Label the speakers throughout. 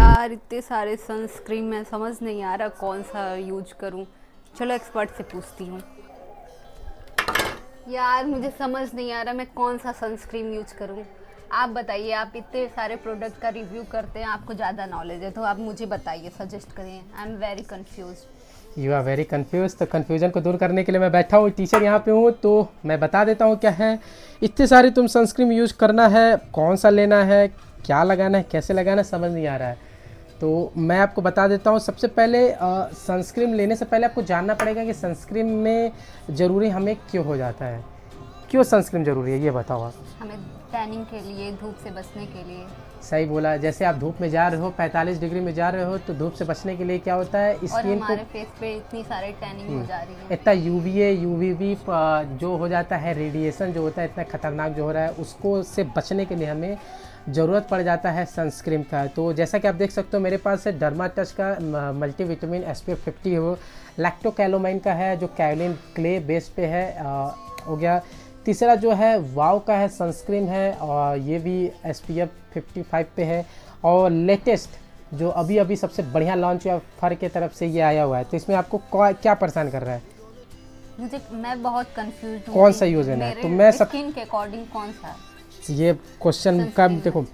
Speaker 1: यार इतने सारे सनस्क्रीन में समझ नहीं आ रहा कौन सा यूज करूं। चलो एक्सपर्ट से पूछती हूँ। यार मुझे समझ नहीं आ रहा मैं कौन सा सनस्क्रीन यूज करूं। आप बताइए, आप इतने सारे प्रोडक्ट का रिव्यू करते हैं, आपको ज़्यादा नॉलेज है, तो आप मुझे बताइए, सजेस्ट करिए। I am very confuse.
Speaker 2: You are very confuse. तो कन्फ्यूजन को दूर करने के लिए मैं बैठा हूँ, टीचर यहाँ पे हूँ, तो मैं बता देता हूँ क्या है। इतने सारे तुम सनस्क्रीन यूज करना है, कौन सा लेना है, क्या लगाना है, कैसे लगाना है, समझ नहीं आ रहा है। तो मैं आपको बता देता हूँ। सबसे पहले सनस्क्रीन लेने से पहले आपको जानना पड़ेगा कि सनस्क्रीन में ज़रूरी हमें क्यों हो जाता है, क्यों सनस्क्रीन ज़रूरी है, ये बताओ आप।
Speaker 1: हमें टैनिंग के लिए, धूप से बचने के लिए।
Speaker 2: सही बोला। जैसे आप धूप में जा रहे हो, 45 डिग्री में जा रहे हो, तो धूप से बचने के लिए क्या होता है,
Speaker 1: और
Speaker 2: स्किन
Speaker 1: हमारे फेस पे इतनी सारे टैनिंग हो जा रही है।
Speaker 2: इतना यूवीए यूवीबी जो हो जाता है, रेडिएशन जो होता है इतना खतरनाक जो हो रहा है, उसको से बचने के लिए हमें ज़रूरत पड़ जाता है सनस्क्रीन का। तो जैसा कि आप देख सकते हो मेरे पास है डर्मा टच का मल्टीविटामिन SPF 50 है, वो लैक्टोकैलोमाइन का है जो कैलिन क्ले बेस पे है, हो गया। तीसरा जो है वाव का है, सनस्क्रीन है, और ये भी SPF 55 पे है। और लेटेस्ट जो अभी अभी सबसे बढ़िया लॉन्च हुआ फर के तरफ से ये आया हुआ है। तो इसमें आपको क्या परेशान कर रहा है?
Speaker 1: मैं बहुत कंफ्यूज हूँ
Speaker 2: कौन सा यूज़ है? तो मैं
Speaker 1: स्किन के अकॉर्डिंग कौन सा,
Speaker 2: ये क्वेश्चन का देखो,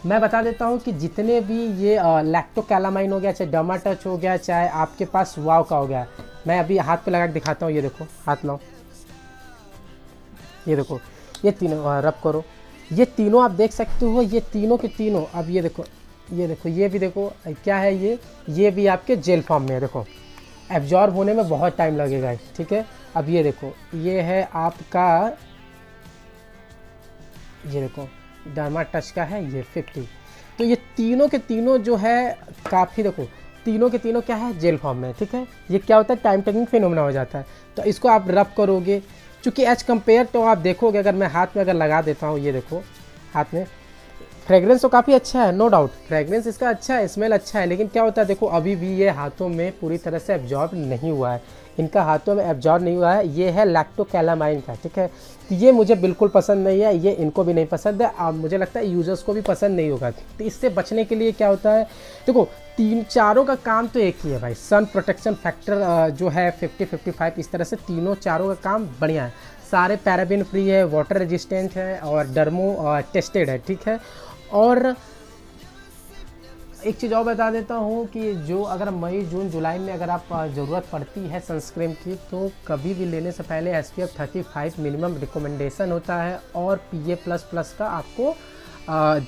Speaker 2: मैं बता देता हूँ कि जितने भी ये लैक्टोकैलामाइन हो गया, चाहे डर्मा टच हो गया, चाहे आपके पास वाव का हो गया, मैं अभी हाथ पे लगा के दिखाता हूँ। ये देखो, हाथ लाओ, ये देखो, ये तीनों रब करो, ये तीनों आप देख सकते हो, ये तीनों के तीनों। अब ये देखो, ये देखो, ये भी देखो क्या है, ये भी आपके जेल फॉर्म में है। देखो एब्जॉर्ब होने में बहुत टाइम लगेगा, ठीक है। अब ये देखो, ये है आपका, ये देखो डर्मा टच का है, ये 50। तो ये तीनों के तीनों जो है काफ़ी, देखो तीनों के तीनों क्या है, जेल फॉर्म में, ठीक है। ये क्या होता है, टाइम टेकिंग फिनोमेना हो जाता है। तो इसको आप रब करोगे, चूँकि एज कम्पेयर तो आप देखोगे, अगर मैं हाथ में अगर लगा देता हूँ, ये देखो हाथ में, फ्रेग्रेंस तो काफ़ी अच्छा है, नो डाउट फ्रेग्रेंस इसका अच्छा है, स्मेल अच्छा है, लेकिन क्या होता है, देखो अभी भी ये हाथों में पूरी तरह से एब्जॉर्ब नहीं हुआ है, इनका हाथों में एब्जॉर्ब नहीं हुआ है। ये है लैक्टोकैलामाइन का, ठीक है। तो ये मुझे बिल्कुल पसंद नहीं है, ये इनको भी नहीं पसंद है, अब मुझे लगता है यूज़र्स को भी पसंद नहीं होगा। तो इससे बचने के लिए क्या होता है, देखो चारों का काम तो एक ही है भाई। सन प्रोटेक्शन फैक्टर जो है 50-55, इस तरह से तीनों चारों का काम बढ़िया है। सारे पैराबिन फ्री है, वाटर रेजिस्टेंट है, और डर्मो टेस्टेड है, ठीक है। और एक चीज़ और बता देता हूँ कि जो अगर मई जून जुलाई में अगर आप ज़रूरत पड़ती है सनस्क्रीन की, तो कभी भी लेने से पहले SPF 35 मिनिमम रिकमेंडेशन होता है, और PA++ का आपको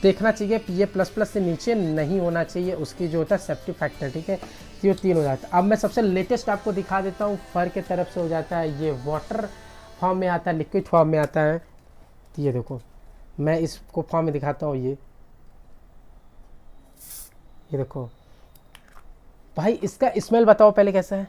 Speaker 2: देखना चाहिए। PA++ से नीचे नहीं होना चाहिए उसकी जो होता है सेफ्टी फैक्टर, ठीक है। ये 3 हो जाता है। अब मैं सबसे लेटेस्ट आपको दिखा देता हूँ, फर के तरफ से हो जाता है, ये वाटर फॉर्म में आता है, लिक्विड फॉर्म में आता है। तो ये देखो, मैं इसको फॉर्म में दिखाता हूँ, ये देखो भाई, इसका स्मेल बताओ पहले कैसा है।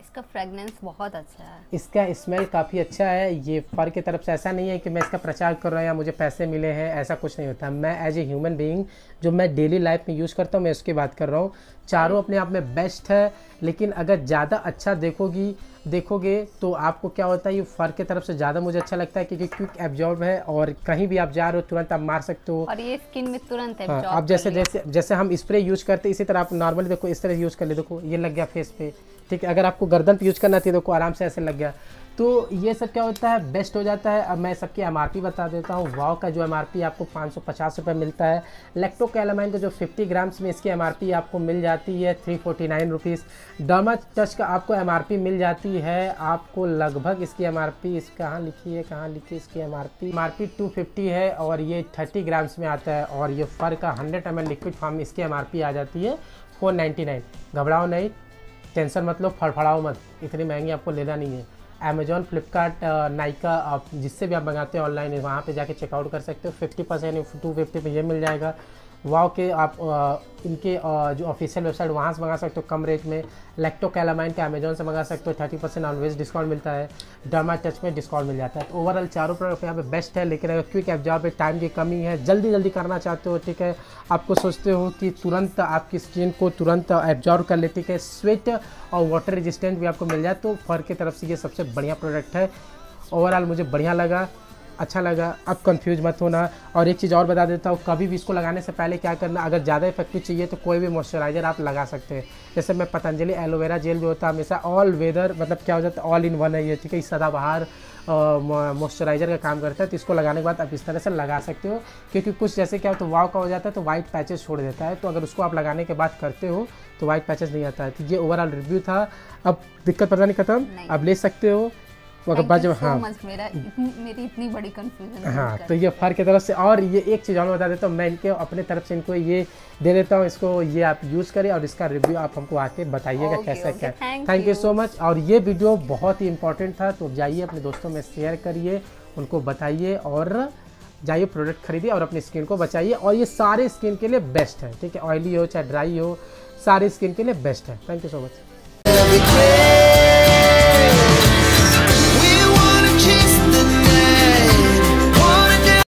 Speaker 1: इसका फ्रेगनेंस बहुत अच्छा है,
Speaker 2: इसका स्मेल काफ़ी अच्छा है। ये फर की तरफ से ऐसा नहीं है कि मैं इसका प्रचार कर रहा हूँ या मुझे पैसे मिले हैं, ऐसा कुछ नहीं होता। मैं एज ए ह्यूमन बीइंग जो मैं डेली लाइफ में यूज़ करता हूँ, मैं उसकी बात कर रहा हूँ। चारों अपने आप में बेस्ट है, लेकिन अगर ज़्यादा अच्छा देखोगे तो आपको क्या होता है, ये फर की तरफ से ज़्यादा मुझे अच्छा लगता है, क्योंकि क्विक एब्जॉर्ब है, और कहीं भी आप जा रहे हो तुरंत आप मार सकते हो,
Speaker 1: और ये स्किन में तुरंत
Speaker 2: हाँ।
Speaker 1: एब्जॉर्ब
Speaker 2: आप जैसे हम स्प्रे यूज करते हैं, इसी तरह आप नॉर्मली देखो इस तरह यूज़ कर ले, देखो ये लग गया फेस पे, ठीक है। अगर आपको गर्दन पे यूज करना चाहिए, देखो आराम से ऐसे लग गया। तो ये सब क्या होता है, बेस्ट हो जाता है। अब मैं सबकी MRP बता देता हूँ। वाव का जो MRP आपको 550 रुपये मिलता है। लैक्टोकैलामाइन का जो 50 ग्राम्स में इसकी MRP आपको मिल जाती है 349 रुपीज़। डर्मा टच का आपको MRP मिल जाती है आपको लगभग, इसकी MRP इस कहाँ लिखी है इसकी MRP 250 है, और ये 30 ग्राम्स में आता है। और ये फर का 100 ml लिक्विड फॉर्म में इसकी MRP आ जाती है 499। घबराओ नहीं, टेंशन मत लो, फड़फड़ाओ मत, इतनी महंगी आपको लेना नहीं है। अमेजॉन, फ्लिपकार्ट, नाइका, आप जिससे भी आप मंगाते हैं ऑनलाइन, वहाँ पे जाके चेकआउट कर सकते हो। 50% 250 पे ये मिल जाएगा। वाव के आप इनके जो ऑफिशियल वेबसाइट, वहाँ से मंगा सकते हो कम रेट में। लैक्टोकैलामाइन के अमेजॉन से मंगा सकते हो, 30% ऑलवेज डिस्काउंट मिलता है। डर्मा टच में डिस्काउंट मिल जाता है। तो ओवरऑल चारों प्रोडक्ट यहाँ पे बेस्ट है, लेकिन अगर क्विक एब्जॉर्ब पे टाइम की कमी है, जल्दी करना चाहते हो, ठीक है, आपको सोचते हो कि तुरंत आपकी स्किन को तुरंत एब्जॉर्ब कर लेती है, स्वेट और वाटर रेजिस्टेंट भी आपको मिल जाए, तो फर की तरफ से ये सबसे बढ़िया प्रोडक्ट है। ओवरऑल मुझे बढ़िया लगा। अच्छा लगा, अब कंफ्यूज मत होना। और एक चीज़ और बता देता हूँ, कभी भी इसको लगाने से पहले क्या करना, अगर ज़्यादा इफेक्टिव चाहिए तो कोई भी मॉइस्चराइज़र आप लगा सकते हैं। जैसे मैं पतंजलि एलोवेरा जेल जो होता है हमेशा ऑल वेदर, मतलब क्या हो जाता है, ऑल इन वन है ये, ठीक है, सदाबहार मॉइस्चराइज़र का काम करता है। तो इसको लगाने के बाद आप इस तरह से लगा सकते हो, क्योंकि कुछ जैसे क्या हो तो वाव का हो जाता है तो वाइट पैचेस छोड़ देता है। तो अगर उसको आप लगाने के बाद करते हो तो वाइट पैचेस नहीं आता है। तो ये ओवरऑल रिव्यू था। अब दिक्कत पता नहीं खत्म, अब ले सकते हो।
Speaker 1: मेरी इतनी बड़ी कंफ्यूजन।
Speaker 2: हाँ, तो ये फर की तरफ से। और ये एक चीज़ और बता देता हूँ, मैं इनके अपने तरफ से इनको ये दे देता हूँ, इसको ये आप यूज़ करें और इसका रिव्यू आप हमको आके बताइएगा कैसा क्या। Thank you so much. और ये वीडियो बहुत ही इंपॉर्टेंट था, तो जाइए अपने दोस्तों में शेयर करिए, उनको बताइए और जाइए प्रोडक्ट खरीदिए और अपनी स्किन को बचाइए। और ये सारे स्किन के लिए बेस्ट है, ठीक है, ऑयली हो चाहे ड्राई हो, सारी स्किन के लिए बेस्ट है। Thank you so much.